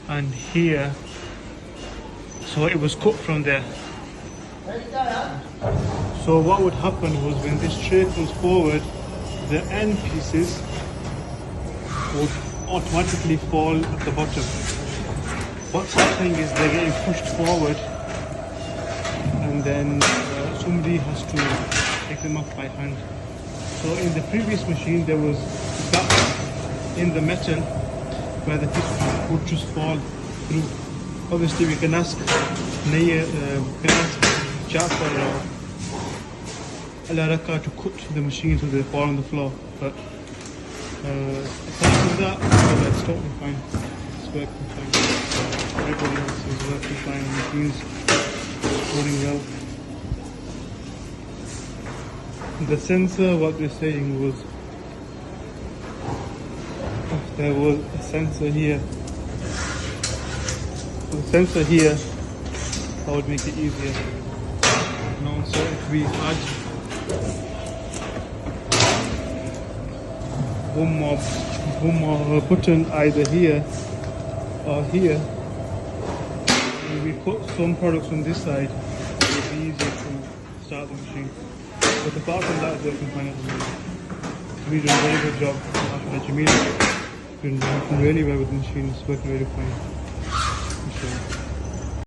and here, so it was cut from there. So what would happen was when this tray comes forward, the end pieces would automatically fall at the bottom. What's happening is they're getting pushed forward, and then somebody has to take them off by hand. So in the previous machine there was gaps in the metal where the piece would just fall through. Obviously we can ask Jafar or Alaraka to cut the machine so they fall on the floor, but apart from that, it's totally fine. It's working fine. Everybody else is working fine. The machine's running well. The sensor, what they're saying was, if there was a sensor here, that would make it easier. No, so if we had one more button either here or here, and we put some products on this side, it would be easier to start the machine. But apart from that, it's working fine at the moment. We did a very good job. Jamil doing really well with the machine. It's working really fine.